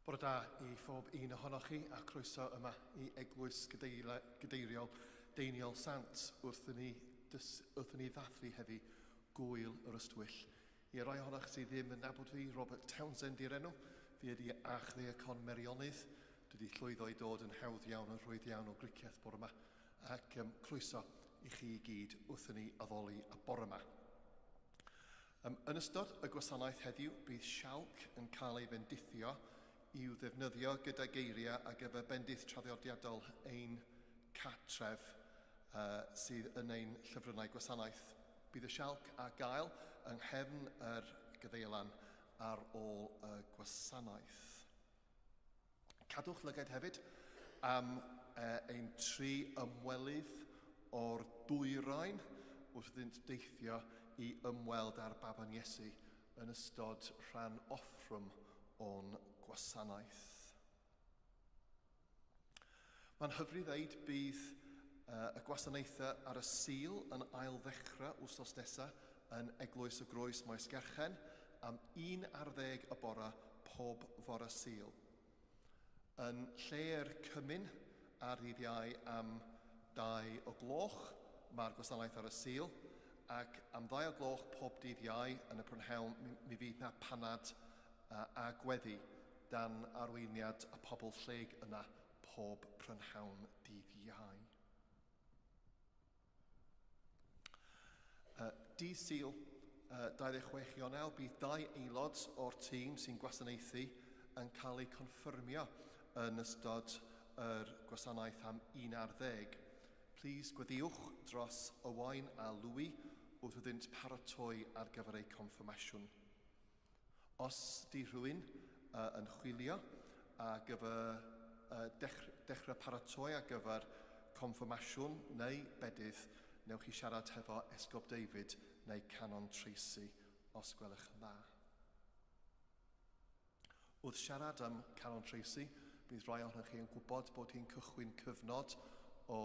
Bore da I phob un ohonoch chi a croeso yma I eglwys gadeiriol Deiniol Sant wrth ni ddathlu heddi gwyl yr Ystwyll. I rai ohonoch sydd ddim yn nabod fi, Robert Townsend i'r enw, fi ydi achlu y con Merionydd. Dwi wedi llwyddo I dod yn hawdd iawn yn rhwydd iawn o griciaeth bore yma. Ac croeso I chi I gyd wrth ni addoli y bore yma. Yn ystod y gwasanaeth heddiw, bydd sialc yn cael ei bendithio i'w ddefnyddio gyda geiriau ar gyfer bendith traddodiadol ein catref sydd yn ein llyfrynau gwasanaeth. Bydd y sialc a gael yng nghefn yr gadeilon ar ôl y gwasanaeth. Cadwch lygad hefyd am ein tri ymwelydd o'r dwyrain wrth iddynt deithio I ymweld â'r baban Iesu yn ystod rhan offrwm o'n gwasanaeth. Mae'n hyfryd ddeud bydd y gwasanaethau ar y Sul yn ail ddechrau wsos nesaf yn Eglwys y Groes Maes Gerchen am 11 y bore pob fore Sul. Yn lle'r cymun ar ddydd Iau am 2 o gloch mae'r gwasanaeth ar y Sul ac am 2 o gloch pob dydd Iau yn y prynhawn mi fydd na panad a gweddi dan arweiniad y pobl lleug yna pob prynhawn dydd Iau. Dydd Sul 26 Ionawr bydd 2 aelod o'r tîm sy'n gwasanaethu yn cael eu confirmio yn ystod yr gwasanaeth am 11. Plis gweddiwch dros Owain a Louis wrth iddynt paratoi ar gyfer eu confirmasiwn. Os di rhywun yn chwilio a gyfer dechrau paratoi ar gyfer confirmasiwn neu bedydd, newch chi siarad hefo Esgob David neu Canon Tracy os gwelwch yn dda. Wrth siarad am Canon Tracy, bydd rai ohonoch chi yn gwybod bod hi'n cychwyn cyfnod o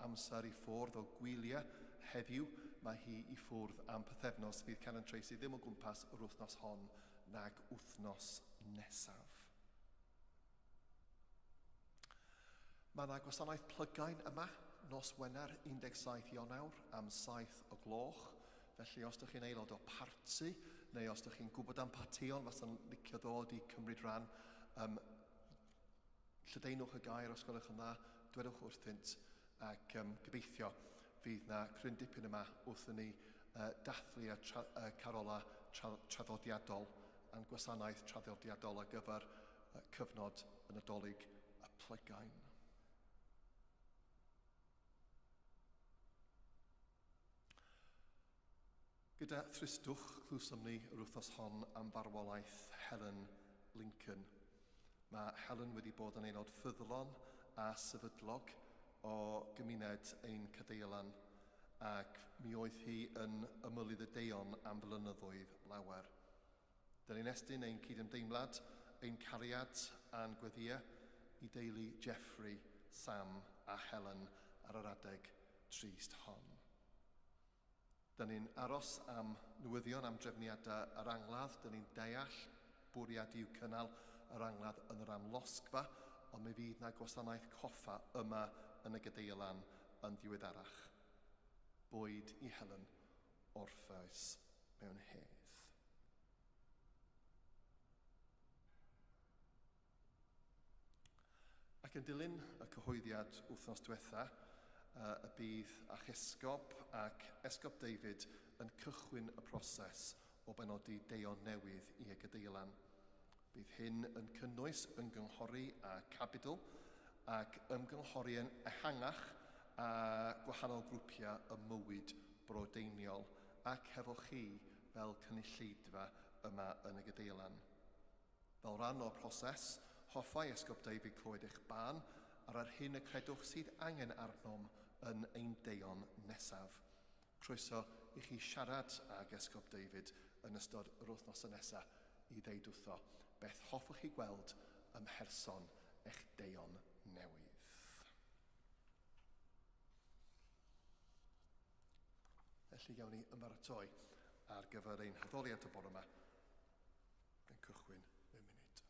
amser I ffwrdd o gwyliau heddiw. Mae hi I ffwrdd am pythefnos. Bydd Canon Tracy ddim o gwmpas yr wythnos hon nag wythnos nesaf. Mae yna gwasanaeth plygain yma nos Wener 17 Ionawr am 7 o gloch. Felly os ydych chi'n aelod o parti neu os ydych chi'n gwybod am partïon fasa'n licio ddod I cymryd rhan, lledaenwch y gair os gwelwch yn dda, dwedwch wrthynt ac gobeithio fydd na cryn dipyn yma wrth ni dathlu y carola traddodiadol a'n gwasanaeth traddodiadol ar gyfer cyfnod y Nadolig y Plygain. Gyda thristwch clwsom ni yr wythnos hon am farwolaeth Helen Lincoln. Mae Helen wedi bod yn aelod ffyddlon a sefydlog o gymuned ein cadeilon ac mi oedd hi yn ymylydd y deion am flynyddoedd lawer. Dyn ni'n estyn ein cydymdeimlad, ein cariad a'n gweddiau I deulu Geoffrey, Sam a Helen ar yr adeg trist hon. Dyn ni'n aros am newyddion am drefniadau yr angladd. Dyn ni'n deall bwriad i'w cynnal yr angladd yn yr amlosgfa, ond mi fydd na gwasanaeth coffa yma yn y gadeilon yn ddiweddarach. Bwyd I Helen orffwys mewn hedd. Ac yn dilyn y cyhoeddiad wythnos diwetha, y bydd Esgob ac Esgob David yn cychwyn y proses o benodi deion newydd I y gadeilon. Bydd hyn yn cynnwys ymgynghori a capitol ac ymgynghori yn ehangach a gwahanol grwpiau y mywyd brodeiniol ac hefo chi fel cynulleidfa yma yn y gadeilon. Fel rhan o'r proses, hoffai Esgob David clywed eich barn ar yr hyn y credwch sydd angen arnom yn ein deion nesaf. Croeso I chi siarad ag Esgob David yn ystod yr wythnos nesaf I ddeud wrtho beth hoffwch chi gweld ym mherson eich deion newydd. Felly gawn ni ymaratoi ar gyfer ein haddoliad y bore yma. Yn cychwyn mewn munud.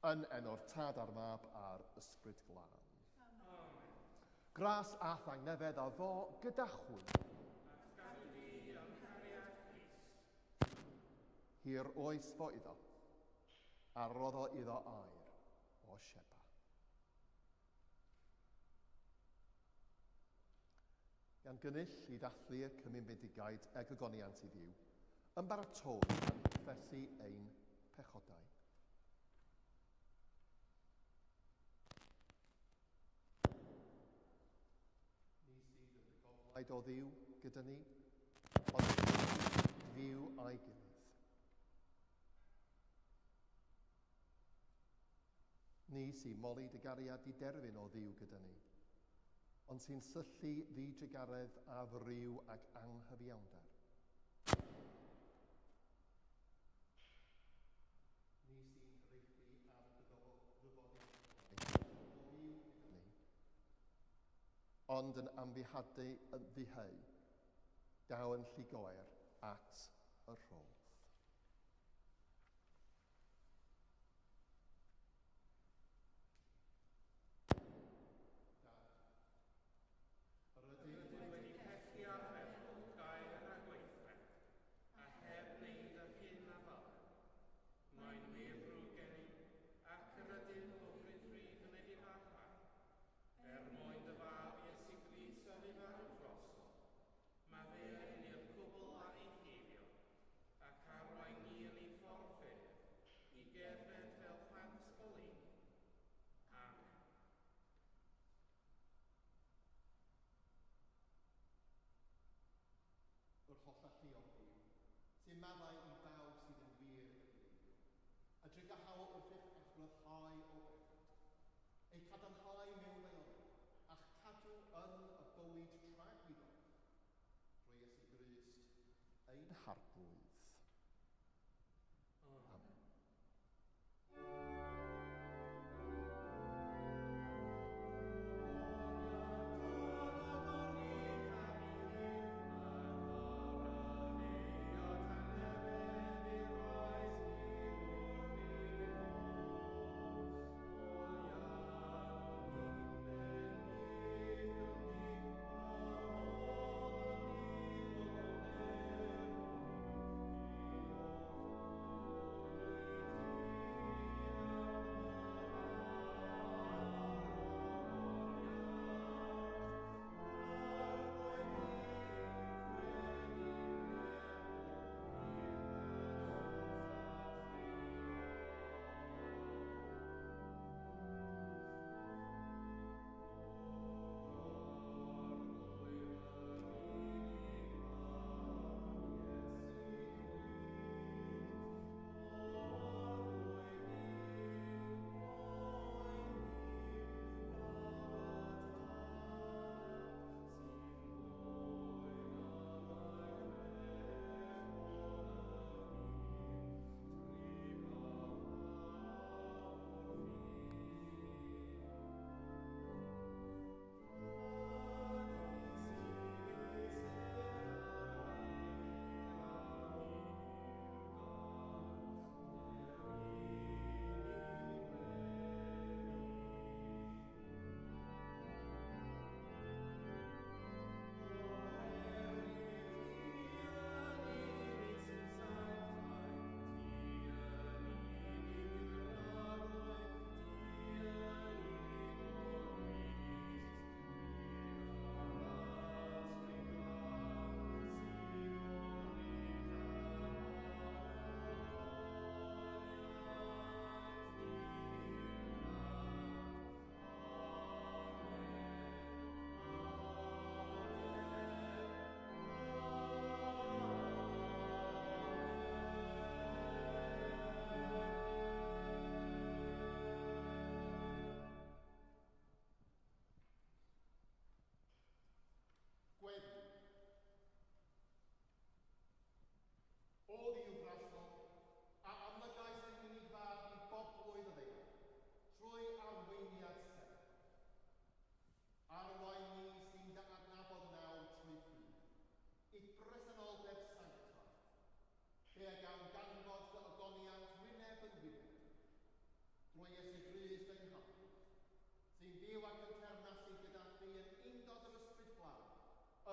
Yn enw'r Tad a'r Mab a'r Ysbryd Glân. Gras a thangnefedd a fo gyda chwi. Hir oes fo iddo, a roddo iddo air o Sheba. Gan gynnull i ddathlu'r Cymun Bendigaid e gogoniant i ddiw, yn baratoi am fesu ein pechodau. Ni sydd yn goflaid o ddiw gyda ni, ond ddiw a'i gilydd. Ni sy'n moli dy gariad i derfyn o ddiw gyda ni, ond sy'n syllu ddi-drygaredd a fryw ac anghyfiawnder. Ni sy'n cyfieithu ar ddyfodol o ddiw gyda ni, ond yn amddihadu yn ddiheu, daw yn llugoer at y rhodd. Wrth hollach ddiolch sy'n maddau i bawb sydd yn wir y gyfeiriol, a drygahawl wrth eich achryddhau o bechod, eu cadarnhau mewn leoliad, a'ch cadw yn y bywyd tragwyddol, drwy Iesu Grist, ein harglwydd. Amen.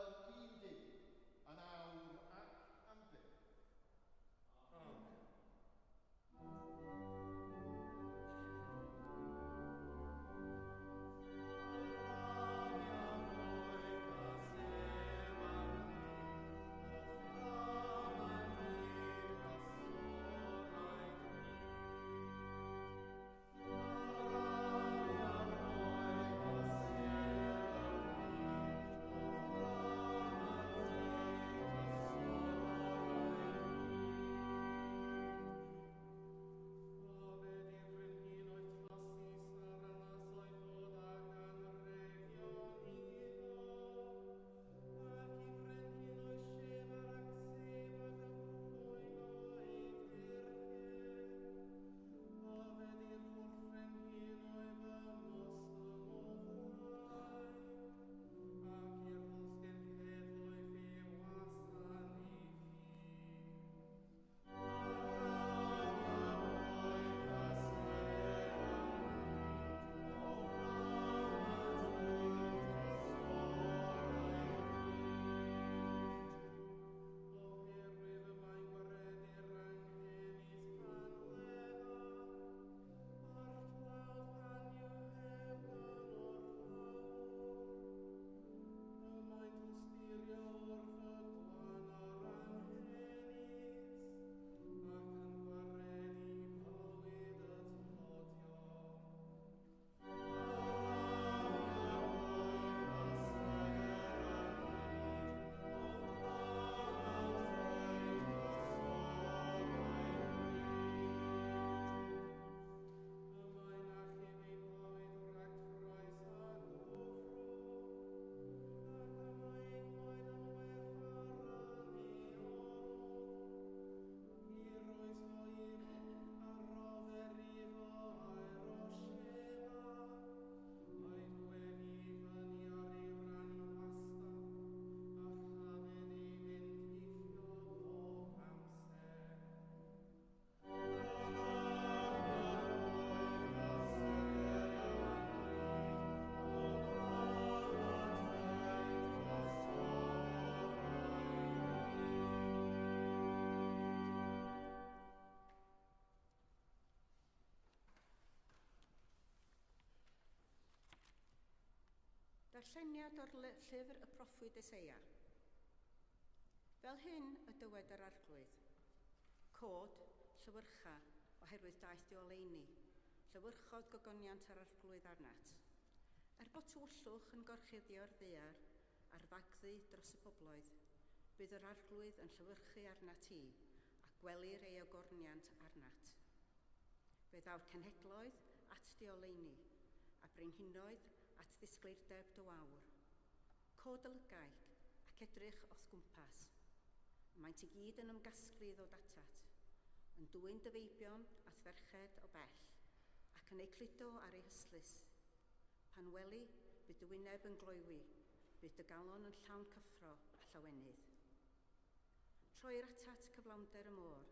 yn un dydd, yn awr ac am byth. Amen. Darlleniad o'r llyfr y proffwyd Eseia. Fel hyn y dywed yr arglwydd. Cod, llywyrcha, oherwydd daeth di oleuni, llywyrchod gogoniant ar arglwydd arnat. Bod tywllwch yn gorchuddio'r ddaear a'r fagddu dros y bobloedd, bydd yr arglwydd yn llywyrchu arnat ti, a gwelir ei ogorniant arnat. Fe ddaw'r cenhedloedd at di oleuni, a brenhinoedd at ddisgleirdeb dy wawr. Cod y lygaig ac edrych o's gwmpas. Maent i gyd yn ymgasglu ddod atat, yn dwyn dy feibion at ferched o bell, ac yn ei cludo ar ei hyslys. Pan weli, bydd dy wyneb yn gloewi, bydd dy galon yn llawn cyffro a llawenydd. Troi'r atat cyflawnder y môr,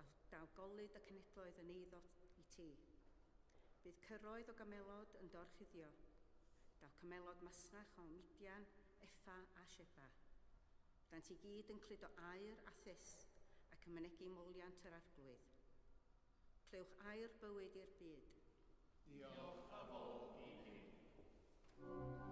a daw golyd y cenhedloedd yn eiddo i ti. Bydd cyroedd o gamelod yn dorchuddio, daw camelod masnach o Midian, Effa a Sheba. Da'n ti gyd yn cludo aur a thys ac yn mynegu moliant yr arglwydd. Clywch aur bywyd i'r byd. Diolch a fod i chi. Oherwydd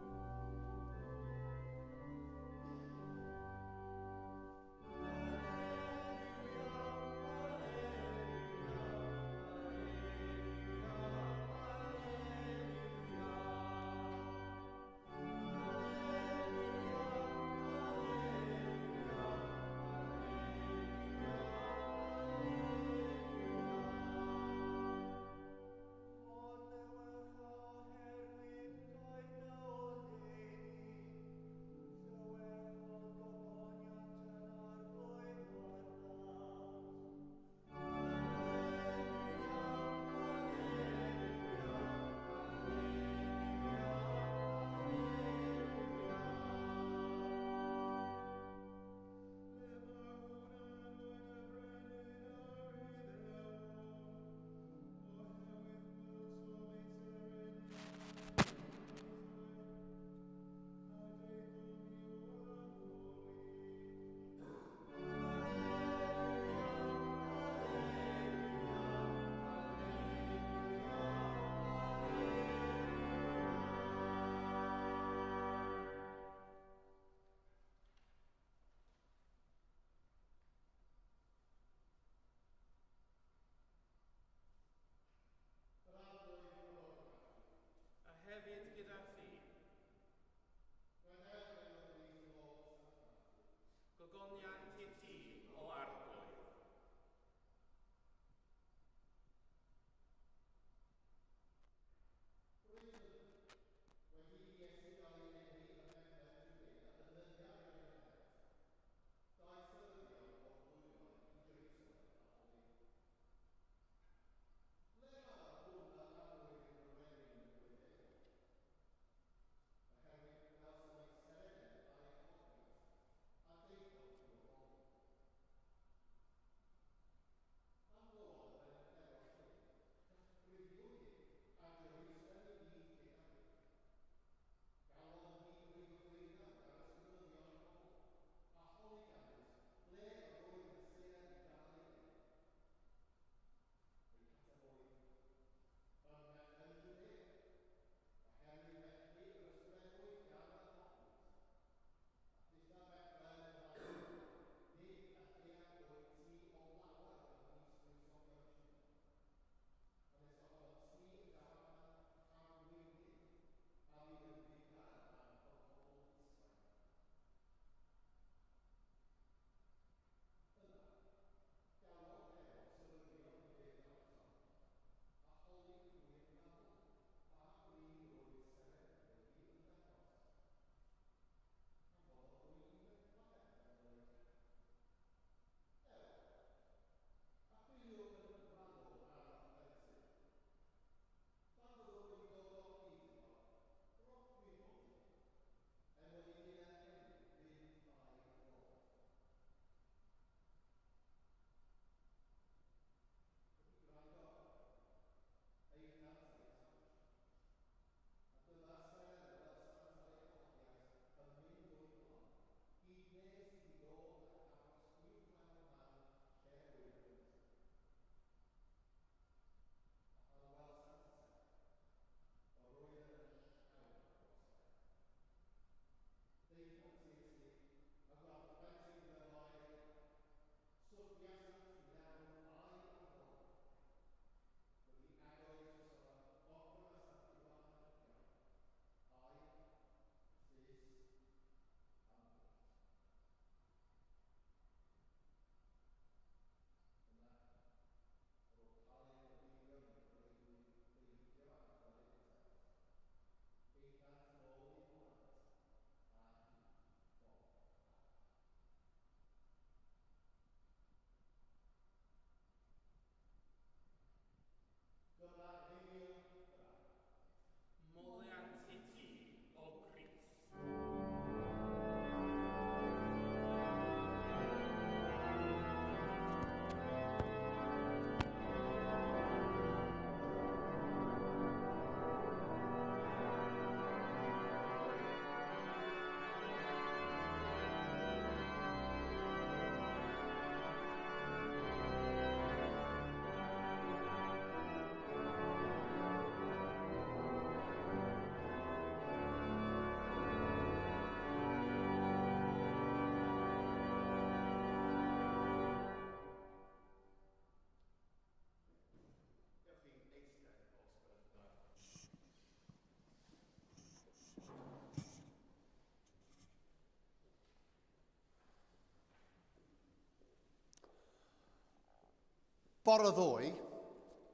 Bore ddoe,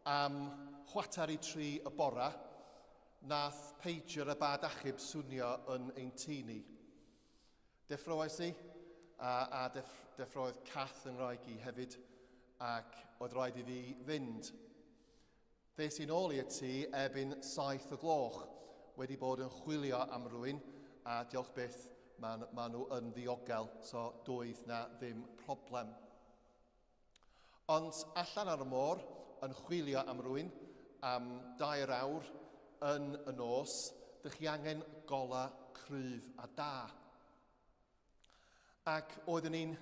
am chwatar I tri y bora, nath peidiwr y bad achub swnio yn ein tŷ ni. Deffroes I, a deffroedd Cath yn rhaid I hefyd, ac oedd rhaid I fi fynd. Des i'n ôl i'r tŷ erbyn 7 o gloch, wedi bod yn chwilio am rywun, a diolch byth, maen nhw yn ddiogel, so doedd na ddim problem. Ond allan ar y môr, yn chwilio am rywun, am 2 awr yn y nos, dych chi angen gola cryf a da. Ac oeddwn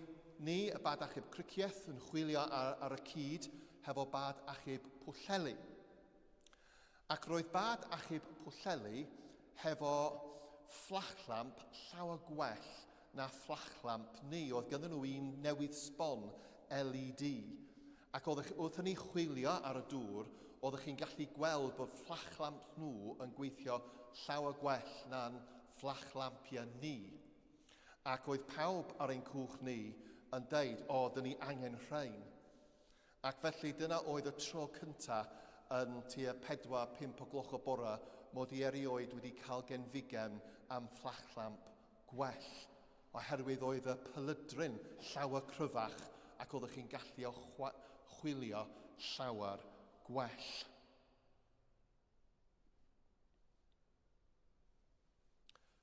ni, y bad achub cricieth, yn chwilio ar y cyd hefo bad achub Pwllheli. Ac roedd bad achub Pwllheli hefo fflachlamp llawer gwell na fflachlamp ni. Oedd ganddyn nhw un newydd sbon LED. Ac wrth ni chwilio ar y dŵr, oeddech chi'n gallu gweld bod fflachlamp nhw yn gweithio llawer gwell na'n fflachlampiau ni. Ac oedd pawb ar ein cwch ni yn deud, dyn ni angen rhain. Ac felly dyna oedd y tro cyntaf yn tua 4-5 o gloch o bore mod I erioed wedi cael genfigem am fflachlamp gwell. Oherwydd oedd y pylydryn llawer cryfach ac oeddech chi'n gallu chwilio llawer gwell.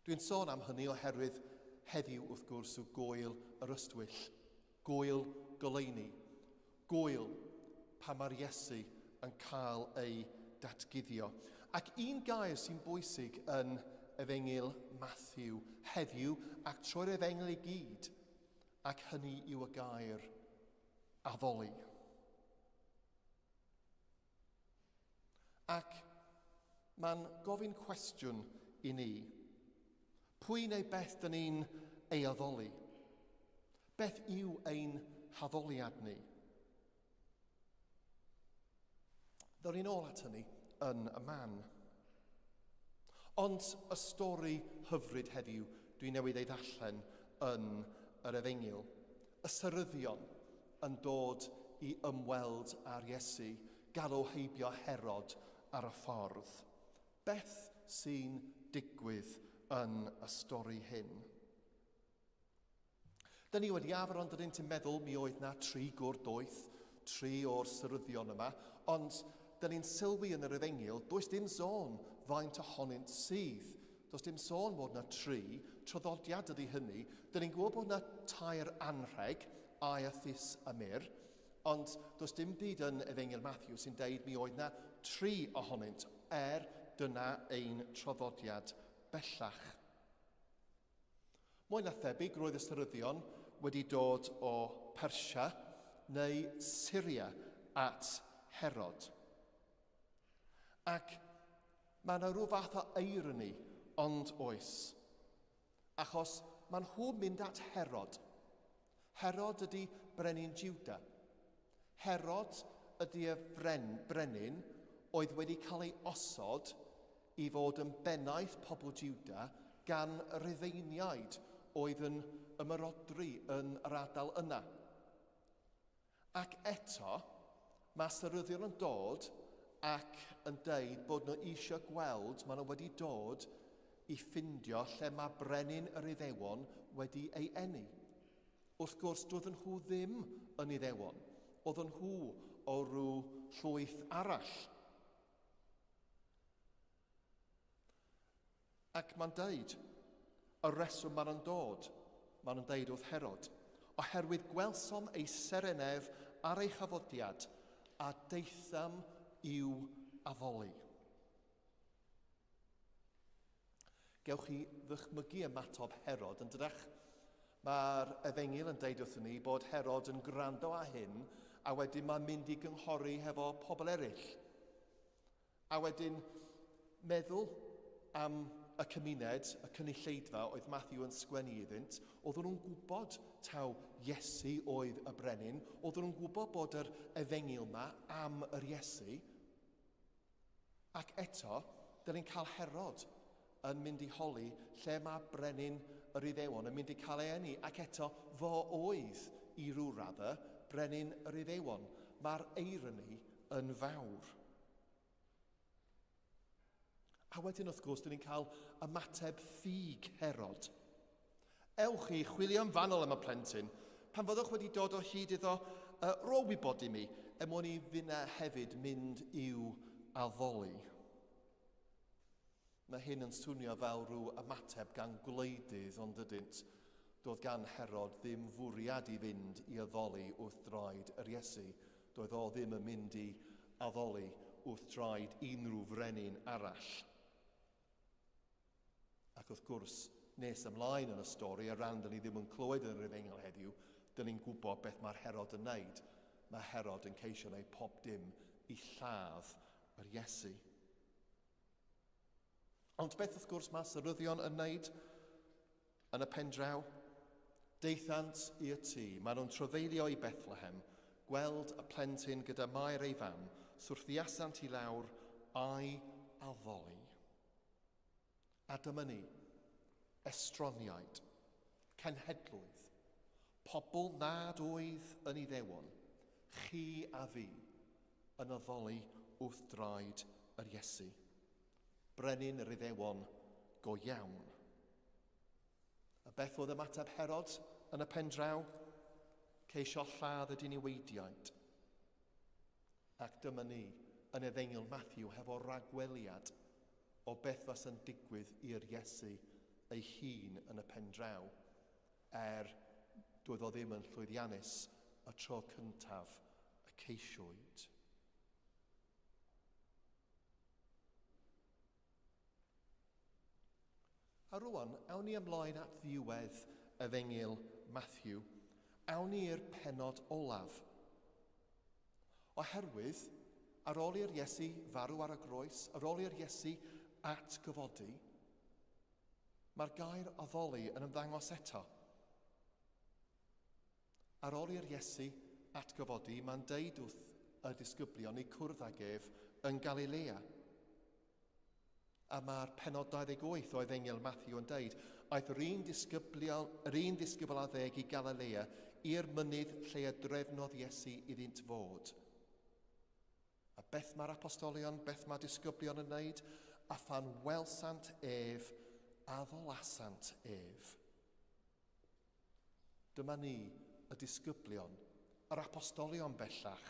Dwi'n sôn am hynny oherwydd heddiw wrth gwrs o gŵyl yr Ystwyll, gŵyl goleuni, gŵyl pa mae'r Iesu yn cael ei datguddio. Ac un gair sy'n bwysig yn Efengyl Matthew heddiw ac troi'r Efengyl I gyd, ac hynny yw y gair addoli. Ac mae'n gofyn cwestiwn I ni. Pwy neu beth dyn ni'n ei addoli? Beth yw ein haddoliad ni? Ddod ni'n ôl at hynny yn y man. Ond y stori hyfryd heddiw dwi'n newid ei ddarllen yn yr Efengyl. Y seryddion yn dod I ymweld â'r Iesu, galw heibio Herod ar y ffordd. Beth sy'n digwydd yn y stori hyn? Dyn ni wedi arfer ond ydyn ti'n meddwl mi oedd na 3 gwrdoeth, 3 o'r seryddion yma, ond dyn ni'n sylwi yn yr Efengyl, does dim sôn faint ohonynt sydd. Does dim sôn bod na 3, traddodiad ydy hynny. Dyn ni'n gwybod bod na 2 anrheg, Aethys a Myr, ond does dim byd yn Efengyl Matthew sy'n deud mi oedd na 3 ohonynt, dyna ein traddodiad bellach. Mwy na thebyg roedd y seryddion wedi dod o Persia neu Syria at Herod. Ac mae yna rhyw fath o irony ond oes, achos mae nhw'n mynd at Herod. Herod ydy brenin Jiwda. Herod ydy y brenin oedd wedi cael ei osod I fod yn bennaeth pobl Jiwda gan Rufeiniaid oedd yn ymyrodri yn yr ardal yna. Ac eto, mae seryddion yn dod ac yn deud bod nhw eisiau gweld, maen nhw wedi dod I ffindio lle mae brenin yr Iddewon wedi ei eni. Wrth gwrs, doedden nhw ddim yn Iddewon. Oedden nhw o ryw llwyth arall. Ac mae'n deud, y reswm maen nhw'n dod, maen nhw'n deud wrth Herod, oherwydd gwelsom ei serenef ar ei chafodiad a deitham i'w addoli. Gewch chi ddychmygu ymateb Herod yn dydach. Mae'r Efengyl yn deud wrthyn ni bod Herod yn gwrando â hyn a wedyn mae'n mynd I gynghori hefo pobl eraill. A wedyn meddwl am y cymuned, y cynulleidfa oedd Matthew yn sgwennu iddynt, oedden nhw'n gwybod taw Iesu oedd y brenin, oedden nhw'n gwybod bod yr Efengyl yma am yr Iesu. Ac eto, dyn ni'n cael Herod yn mynd I holi lle mae brenin yr Iddewon yn mynd I cael ei eni, ac eto fo oedd I ryw radda brenin yr Iddewon. mae'r eironi yn fawr. A wedyn wrth gwrs, dyn ni'n cael ymateb ffug Herod. Ewch i chwilio yn fanwl am y plentyn, pan fyddwch wedi dod o hyd iddo rôl wybod i mi, mwyn i fyna hefyd mynd i'w addoli. Mae hyn yn swnio fel rhyw ymateb gan gwleidydd, ond ydynt, doedd gan Herod ddim fwriad i fynd i addoli wrth draed yr Iesu. Doedd o ddim yn mynd i addoli wrth draed unrhyw frenin arall. Ac wrth gwrs, nes ymlaen yn y stori, a ran dyn ni ddim yn clywed yn yr Efengyl heddiw, dyn ni'n gwybod beth mae'r Herod yn wneud. Mae Herod yn ceisio wneud pob dim i lladd yr Iesu. Ond beth wrth gwrs mae Seryddion yn wneud yn y pendraw? Deithant i y tŷ, maen nhw'n trofeilio i Bethlehem, gweld y plentyn gyda Mair ei fam, swrthiasant i lawr a'i addoli. A dyma ni, estroniaid, cenhedlwydd, pobl nad oedd yn Iddewon, chi a fi, yn addoli wrth draed yr Iesu. Brenin yr Iddewon go iawn. A beth oedd ymateb Herod yn y pendraw? Ceisio lladd y diniweidiaid. Ac dyma ni yn Efengyl Matthew hefo ragweliad o beth fas yn digwydd i'r Iesu ei hun yn y pendraw, doedd o ddim yn llwyddiannus y tro cyntaf y ceisiwyd. A rwan, awn ni ymlaen at ddiwedd Efengyl Matthew. Awn ni i'r pennod olaf. Oherwydd, ar ôl i'r Iesu farw ar y groes, ar ôl i'r Iesu atgyfodi, mae'r gair addoli yn ymddangos eto. Ar ôl i'r Iesu atgyfodi, mae'n deud wrth y disgyblion i cwrdd ag ef yn Galilea. A mae'r pennod 28 o Efengyl Matthew yn deud, aeth yr un disgybl a ddeg i Galilea i'r mynydd lle y drefnodd Iesu iddynt fod. A beth mae'r apostolion, beth mae'r disgyblion yn wneud? A phan welsant ef, addolasant ef. Dyma ni, y disgyblion, yr apostolion bellach,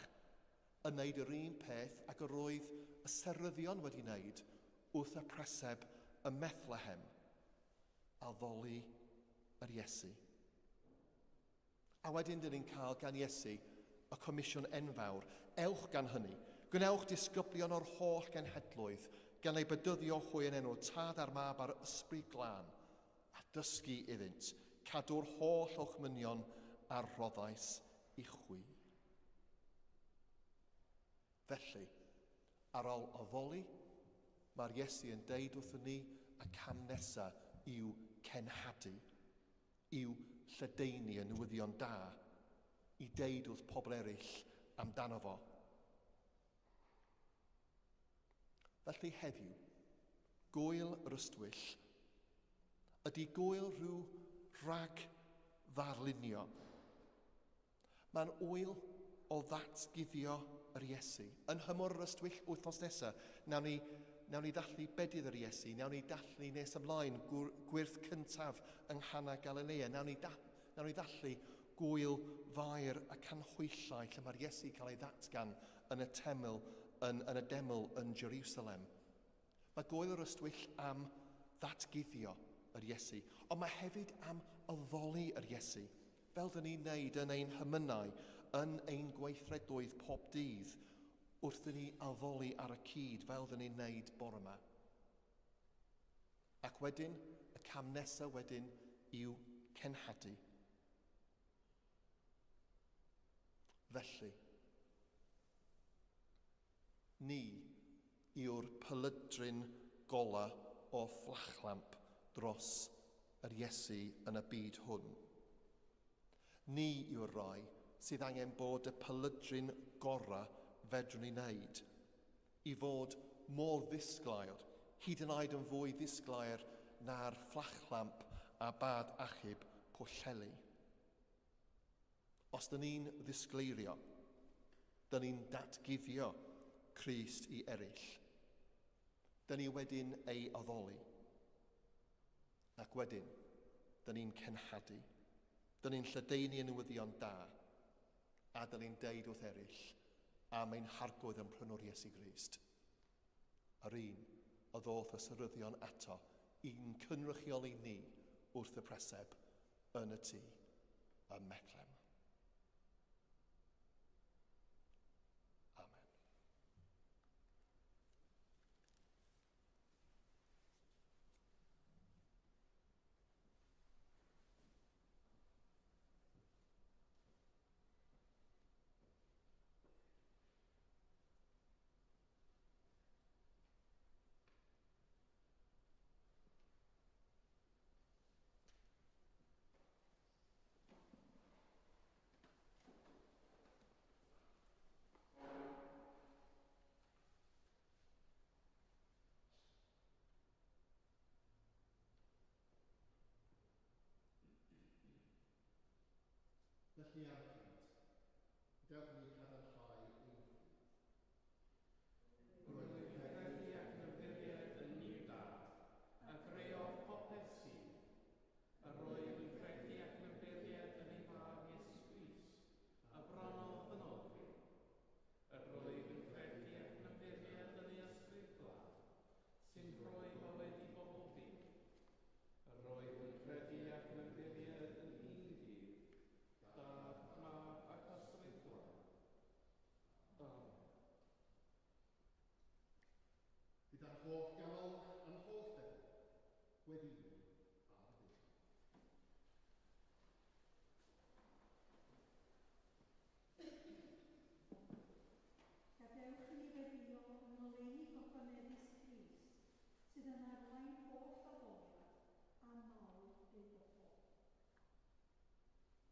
yn wneud yr un peth ac yr oedd y Seryddion wedi wneud wrth y preseb y Bethlehem, addoli yr Iesu. A wedyn dyn ni'n cael gan Iesu y comisiwn enfawr, ewch gan hynny, gwnewch disgyblion o'r holl genhedloedd, gan ei bedyddio hwy yn enw tad a'r mab a'r ysbryd glân, a dysgu iddynt, cadw'r holl ochmynion a'r rhoddais i chwi. Felly, ar ôl addoli, mae'r Iesu yn deud wrthyn ni y cam nesaf i'w cenhadu, i'w lledaenu y newyddion da, i deud wrth pobl eraill amdano fo. Felly heddiw, gwyl yr Ystwyll, ydy gwyl rhyw rhag ddarlunio. Mae'n wyl o ddatguddio yr Iesu. Yn hymor yr Ystwyll wythnos nesaf, nawn ni ddathlu bedydd yr Iesu, nawn ni dathlu nes ymlaen gwyrth cyntaf yng Nghana Galilea, nawn ni ddathlu gwyl fair a canhwyllau lle mae'r Iesu cael ei ddatgan yn y deml yn Jerusalem. Mae gwyl yr Ystwyll am ddatguddio yr Iesu, ond mae hefyd am addoli yr Iesu, fel dyn ni'n neud yn ein hymynau, yn ein gweithredoedd pob dydd, wrth i ni addoli ar y cyd fel dyn ni'n neud bore yma. Ac wedyn, y cam nesaf wedyn i'w cenhadu. Felly, ni yw'r pylydryn gola o fflachlamp dros yr Iesu yn y byd hwn. Ni yw'r rai sydd angen bod y pylydryn gorau fedrwn ni wneud, i fod mor ddisglair, hyd yn oed yn fwy ddisglair na'r fflachlamp a bad achub Pwllheli. Os dyn ni'n ddisgleirio, Dyn ni'n datgifio Crist i eraill. Dyn ni wedyn ei addoli. Ac wedyn, dyn ni'n cenhadu. Dyn ni'n lledaenu newyddion da. A dyn ni'n deud wrth eraill am ein harglwydd yn prynwr Iesu Grist. Yr un a ddoth y seryddion ato i'n cynrychioli ni wrth y preseb yn y tŷ ym Mechlem. Amen. Felly am hyd, dewch ni cadarnhau ein ffydd. Roedd yn credu ac yn ymddiried yn niw dad, a greodd popeth sydd. A roedd yn credu ac yn ymddiried yn ei fab Iesu Grist, a bron o fynolfi. A roedd yn credu ac yn ymddiried yn ei ysbryd glân, sy'n rhoi bywyd i bobl fi. A roedd yn credu ac yn ymddiried yn un dydd, Dad, Mab ac ysbryd glân. Amen. Gyda'r holl ganol a'n holl feddwl, wedi ar y byd. Gadewch i ni feddio yn oleuni gwpanedus Crist, sydd yn arwain holl addoliad a mawl ei bobl.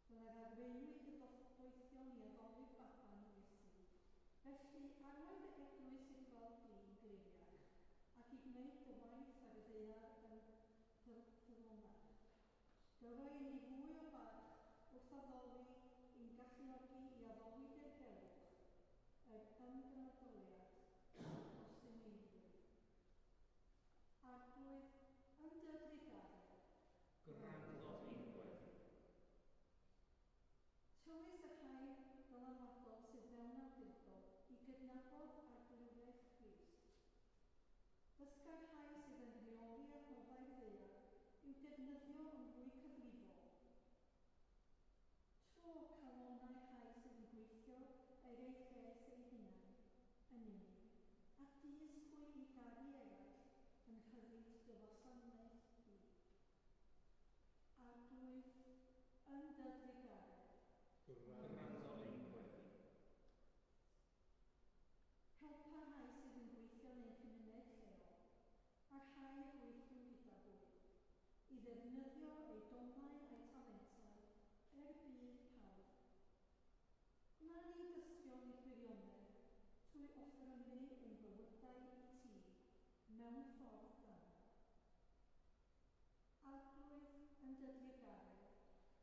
Fel yr arweinwyd y doethion i addoli'r baban Iesu, felly arwain dy eglwys i'r gweld di'n gleiach, ac i gwneud dy waith ar y ddaear yn ddylonach. Gyroi i ni fwy o barch wrth addoli i'n galluogi i addoli dirgelwch, yr ymgynadoliad dros ein eilydd. Arglwydd yn dy drigaredd. Gwrando i'n gweddi. Tywys y rhai dylanwadol sydd mewn awdurdod i gydnabod arglwyddiaeth Crist. Dysga'r rhai sydd yn rheoli adnoddau'r ddaear i'w defnyddio yn fwy cyfrifol. Tro calonau rhai sydd yn gweithio er eu lles eu hunain, yn unig, a disgwy i garu eraill yn rhyddid dy wasanaeth di. Arglwydd yn dy drigaredd. Gwrando i'n gweddi. Helpa rhai sydd yn gweithio yn ein cymuned lleol, a rhai a gweithio gyda hwyl, i ddefnyddio eu donnau a'i talentau bydd pawb. Na ni dystion i gwirionedd trwy offrynu ein bywydau i ti mewn ffordd dda. Arglwydd yn dy drigaredd.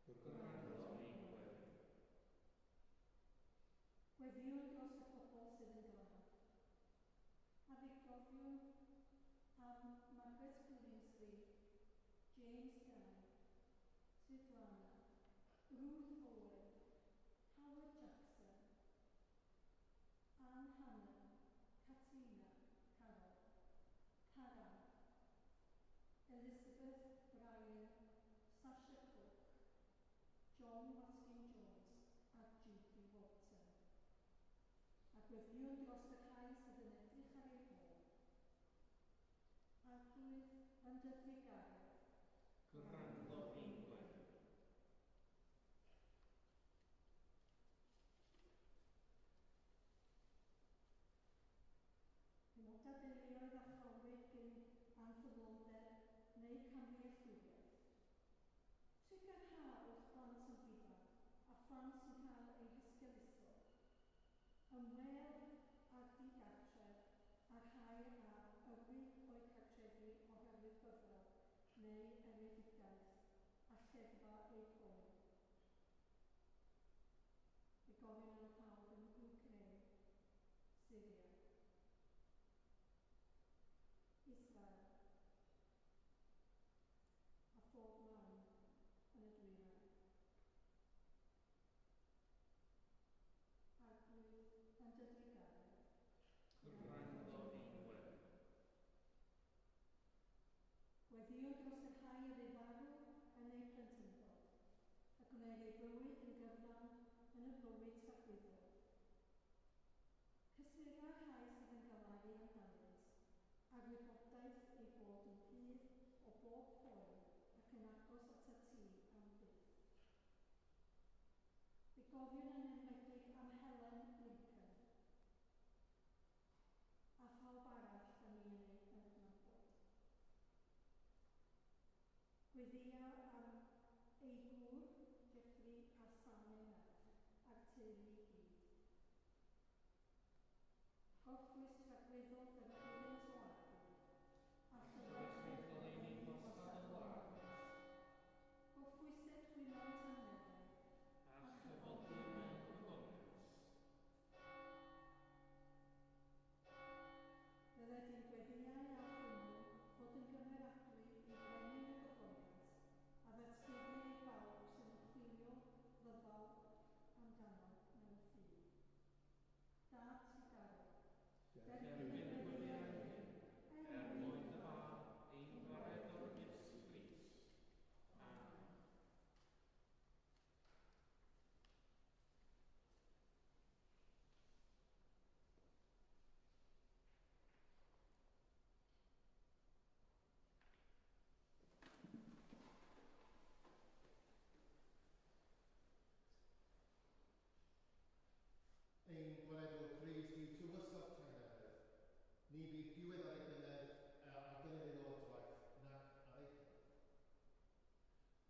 Gwrando i'n gweddi. Gweddiwn dros y pobl sydd yn glad. A ddigofiwn am Margaret Billingsley, James Guy, Svetlana, Ruth Owen, Howard Jackson, Anne Hannan, Katina, Carol, Tara, Elizabeth Bryan, Sasha Cook, John Watkin-Jones a Judy Walton. A gweddiwn dros y rhai sydd yn edrych ar ei hôl. Arglwydd yn dy drigaredd. Gwrando i'n gweddi. Aelodau deuluoedd a chalwyd gen anffyddlondeb neu camddealltwriaeth. Sicrha wrth blant yn ifanc a phlant yn cael eu hysgeluso. Ymweld â'r digartref a rhai a yrwyd o'i cartrefi oherwydd gyfrol neu eredigaeth a lleddfa eu poen. Fe gofyn am pawb yn greu. gofyn yn enwedig am Helen Lincoln, a phawb arall da ni yn ei adnabod. Gweddïa am ei gŵr, Jeffrey a Sam ei merch, a'r teulu i gyd. Hoffwys rhagweddol gan iddynt o agw, a llyfrau goleuni wastad yn wlad, hoffwysed gwynant yn meddai, a chyfodi mewn gwybodaeth. Byddai di'n gweddiau a ffynnu fod yn gymeradwy i frenin y gwybodaeth a ddatguddi i bawb sy'n chwilio ddyfal amdano mewn ffydd. Dad Sigaro, derbyn y gweddiau hyn, Mwyn dy fab ein gwaredwr Iesu Grist. Amen. Ein gwaredwr Crist i tywysog Taenewydd, ni bydd diwedd ar ei gynnydd ar gynnydd ei lywodraeth nac ar ei hyn.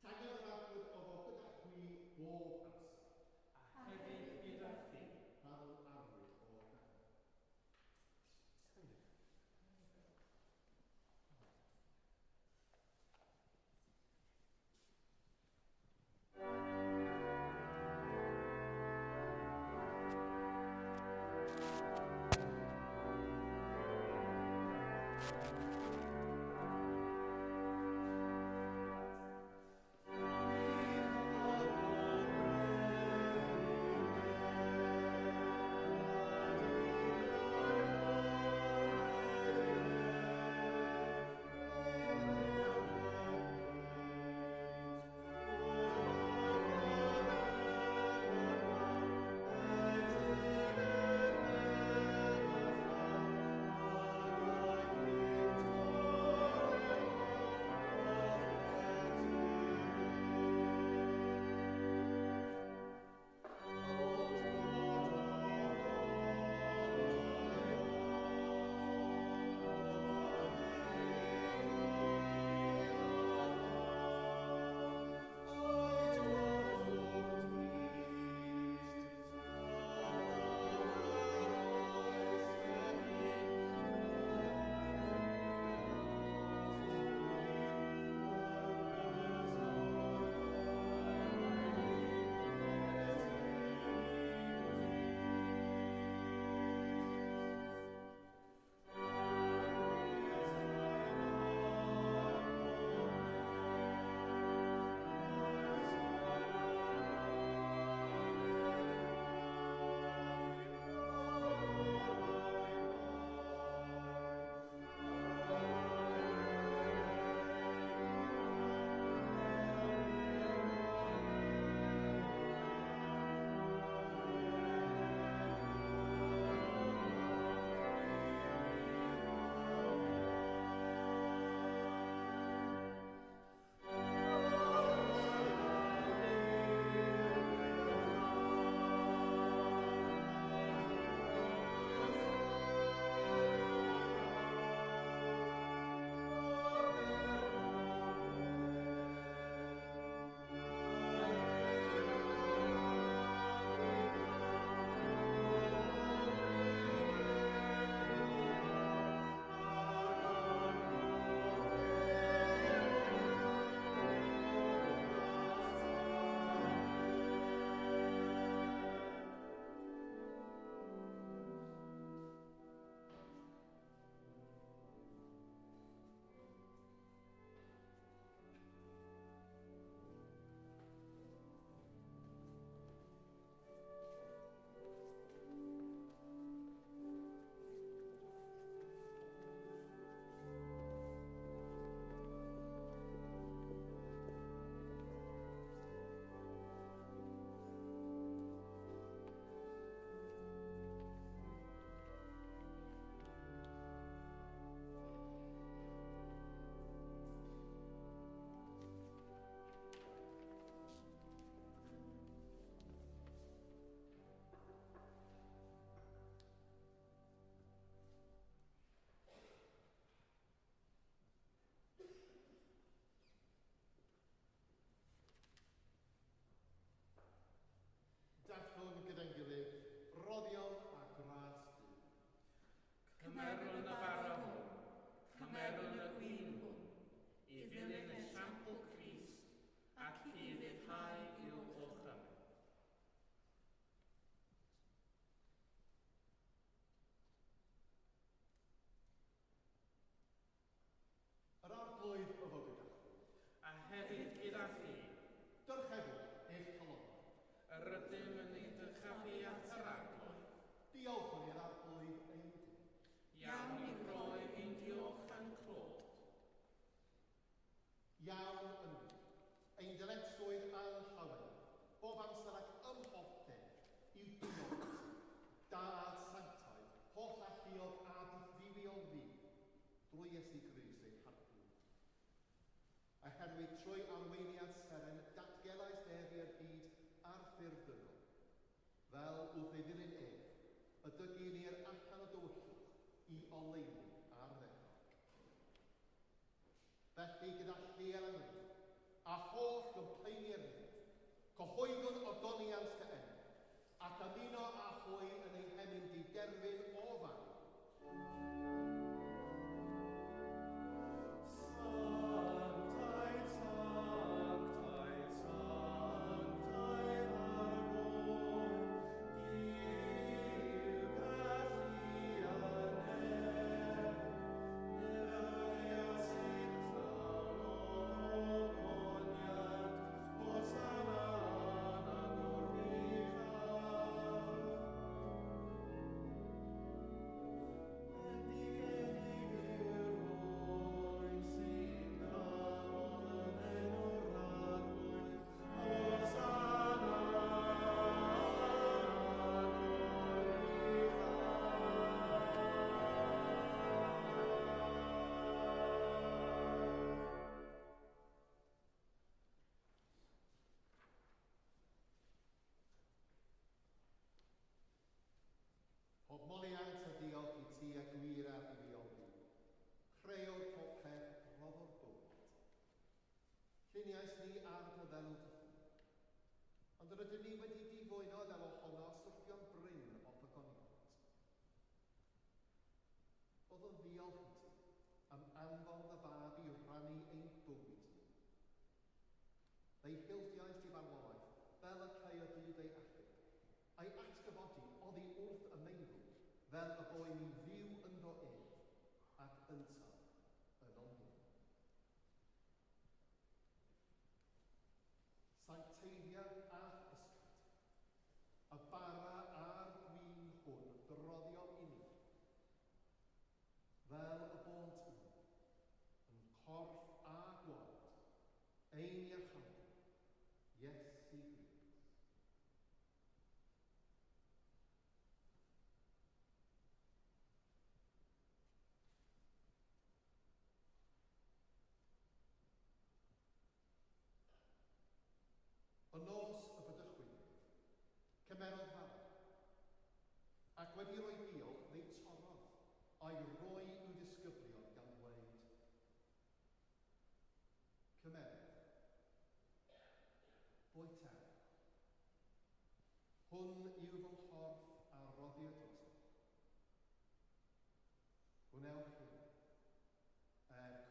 Taenydd yr arglwydd oedd o gyda chwi bob amser, A hefyd gyda thi. pan o'n arwydd o gafel. oherwydd trwy arweiniad seren datgelais defi'r byd ar ffurf dynol, fel wrth ei ddilyn y dygyn i'r allan o dywyllwch i oleuni ar ddechrau. Felly gyda lle'r angen, a holl gympleini'r nid, cyhoeddwn o doniant dy enw, ac ymuno a hwy yn ei henyn di derfyn o fan. Moliant a diolch i ti a gwir a ddiolch. Creuwr popeth roddo'r bywyd. Lluniais ni ar dy ddelw dy. Ond yr ydyn ni wedi difwyno fel ohono syrthion bryn o pygoniant. Oedd yn ddiolch i ti am anfon dy fab i rannu ein bywyd ni. Fe'i hildiais di farwolaeth fel y cael byd ei achub. A'i atgyfodi oddi wrth y meirw fel y boi ni fyw ynddo ac yntaf yn o'n Sancteiddio'r ath ysbryd, y bara a'r gwyn hwn droddio i ni, fel y bont yn corff a gwaed, ein iachau, Iesu Grist. Y nos y bydychwyd, cymerodd fawr, ac wedi rhoi diolch neu torodd a'i roi i'w disgyblion gan ddweud, cymerodd, bwyta, hwn yw fy nghorff a roddir drosto. Gwnewch hyn,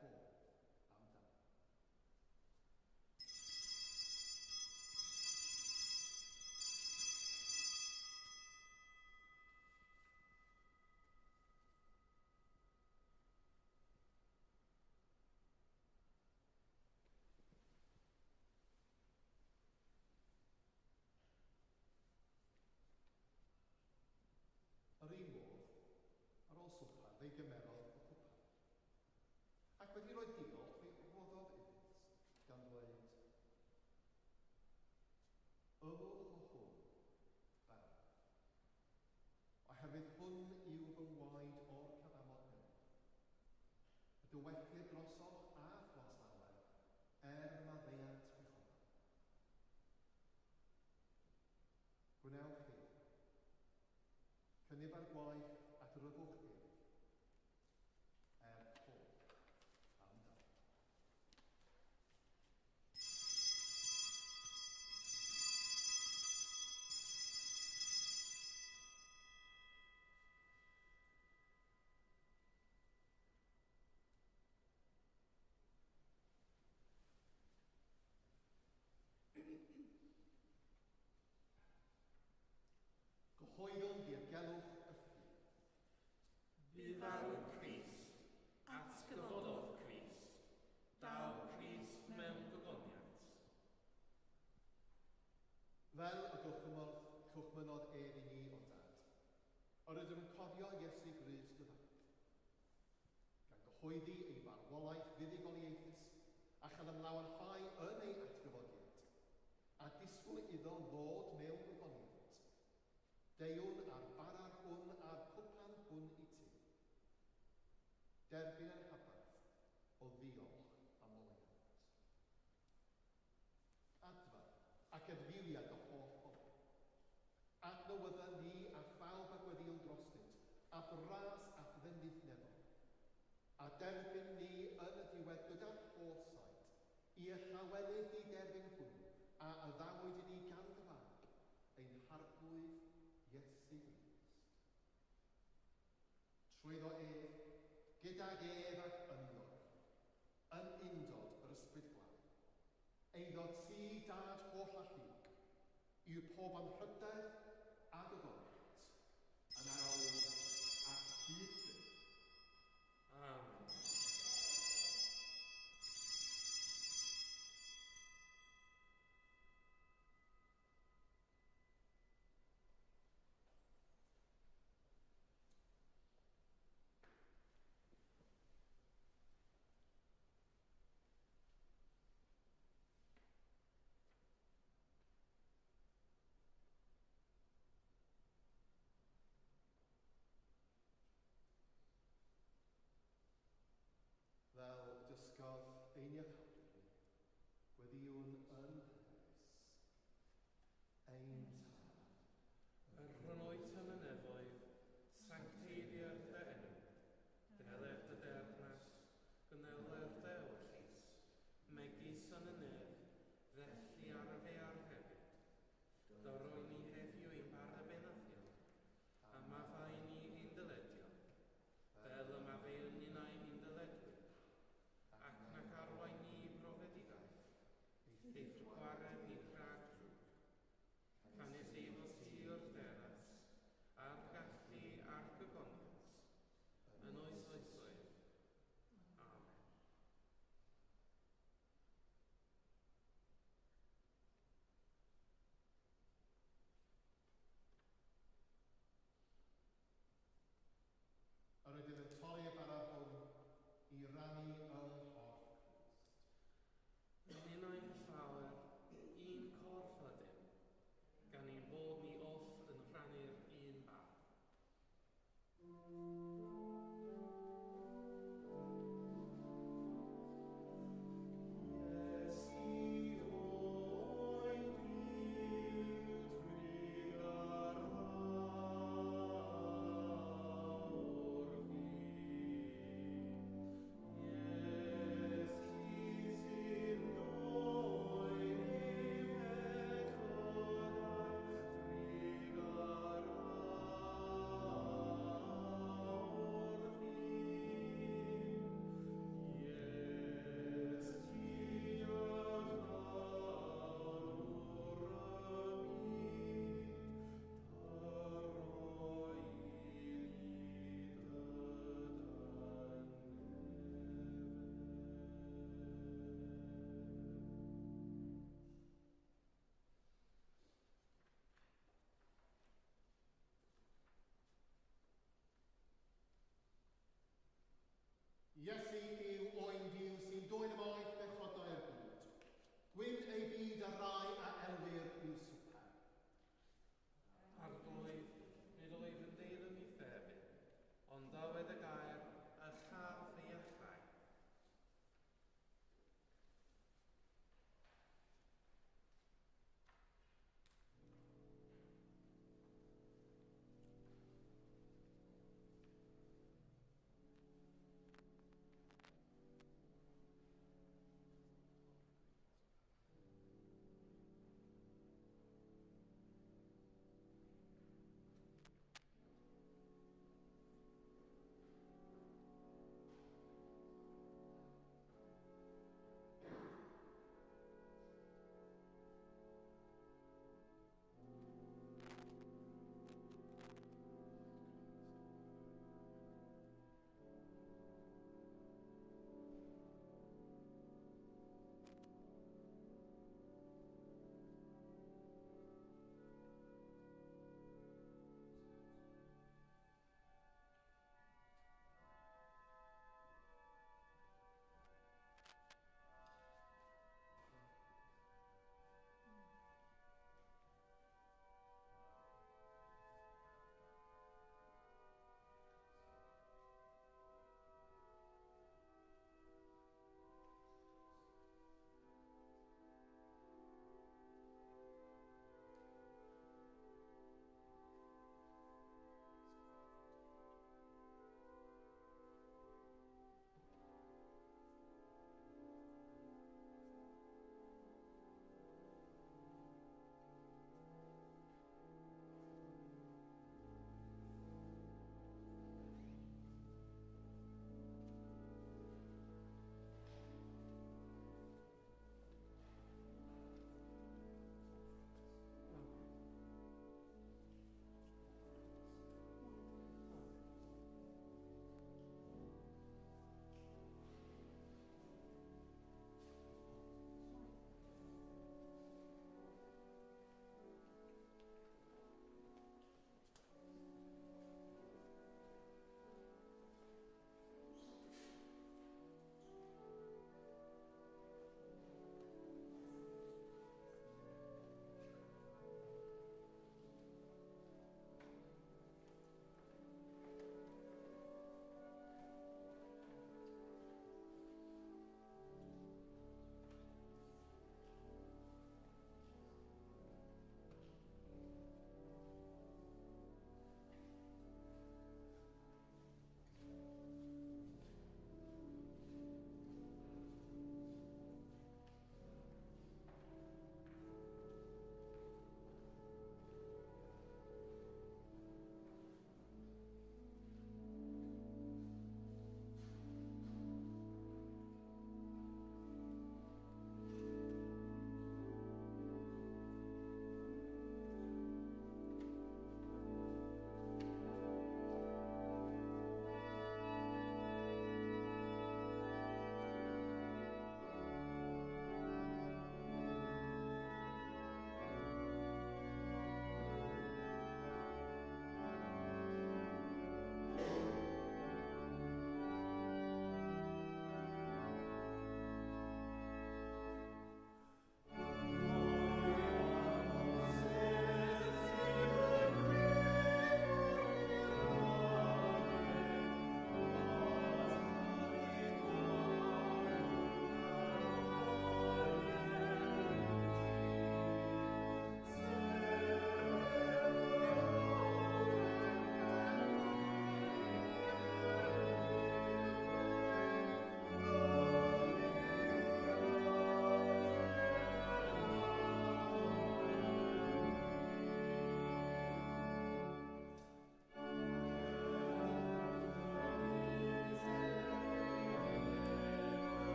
cof amdano. Yr un modd, ar ôl swper, fe'i gymerodd y cwpan. Ac wedi rhoi diolch, fe'i roddodd iddynt, gan ddweud, ywch o hwn, fel. Oherwydd hwn yw fy ngwaed o'r cyfamod newydd. Y dywellir drosoch a throslawer, maddeuant gwychodol. Gwnewch hyn. Cynnyf ar gwaith at ryfwch cof amdano. Gyhoeddwn dirgelwch y ffydd. Bu farw Crist, atgyfododd Crist, daw Crist mewn gogoniant. Fel y gwchmynodd ef i ni o dad, yr ydym yn cofio Iesu Grist dy fab, gan gyhoeddi ei farwolaeth fuddugoliaethus a chael ymlawenhau yn ei atgyfodiad, a disgwyl iddo ddod mewn gogoniant. Deiwn ar barar hwn a'r cwpan hwn i ti. Derbyn yr habaeth o ddiolch am oliant. adnewydda ni a phawb agweddion drostynt, a ddras a ddemnydd nefol. A derbyn ni yn y diwedd gyda'r holl saet, i y llawelydd di derbyn hwn, a addawyd i ni gan gyfag, ein harglwydd Iesu Grist. Trwyddo ef, gydag ef ac ynddo, yn undod yr ysbryd glân, eiddo ti dad holl a llwg, yw pob anrhydedd a gyforiant, yn awr ac hyd fydd. Amen.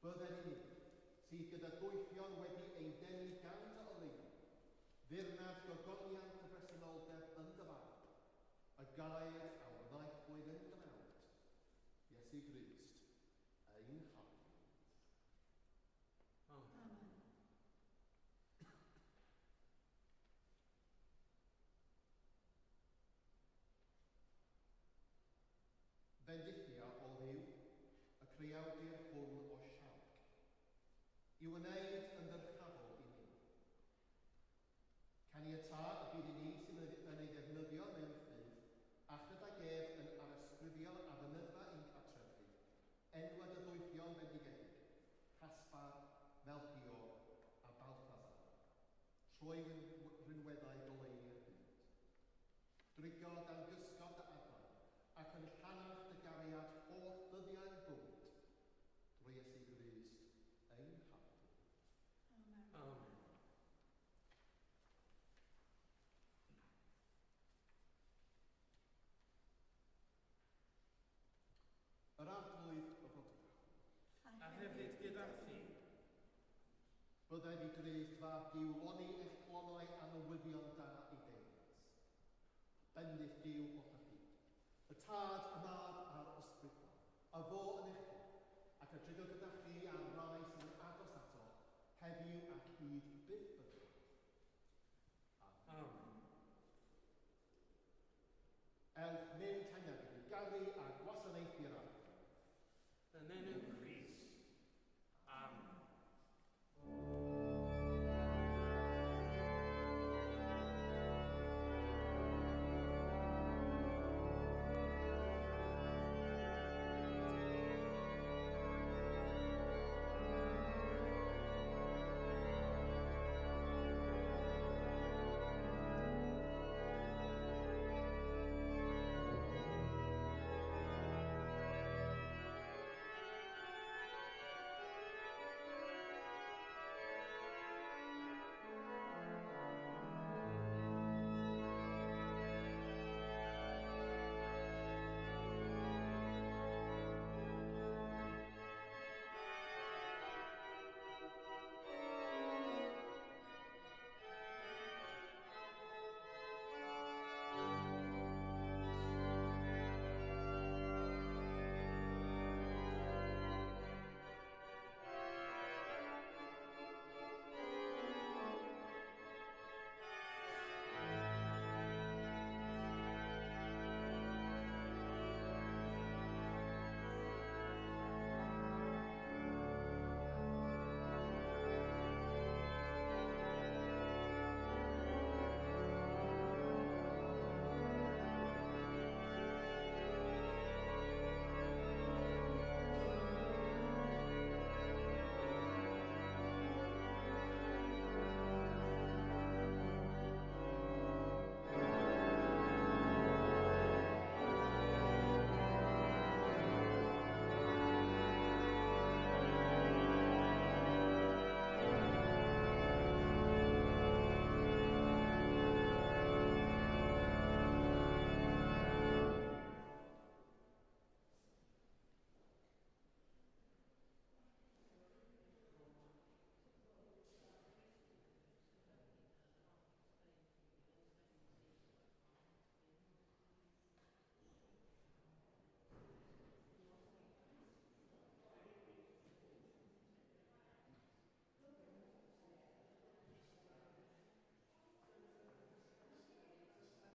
Byddem i ni, sydd gyda dwythion wedi ei denu gan dy olew, ddirnad gogoniant y bresenoldeb yn dyfarn, y gair a wnaethpwyd yn gymawd, Iesu Grist, ein Harglwydd. Amen. Bendithia o ddiw, y creawdur hwn o siarc, i wneud yn ddyrchafol i ni. Caniata y bydd i ni sy'n yn ei ddefnyddio mewn ffydd, a chydag ef yn arysgrifio a ddynydfa ein cartrefi, enwed y ddwythion bendigedig, Caspar, Melchior a Balthasar, trwy rhinweddau goleuni'r byd. Drigod am gysgod dy adar, ac yn llanach dy gariad holl ddyddiau'r bwyd, drwy Iesu Grist, ein Harglwydd. Amen. Yr arglwydd y fodol. A hefyd gyda chi. Byddai di Grist fa diwloni eich clonau a newyddion da i deyrnas. Bendith diw o'ch chi. Y tad, y mab a'r ysbrydol, a fo yn eich bwyd, ac y drigol gyda chi a'r rai sy'n agos ato, heddiw ac hyd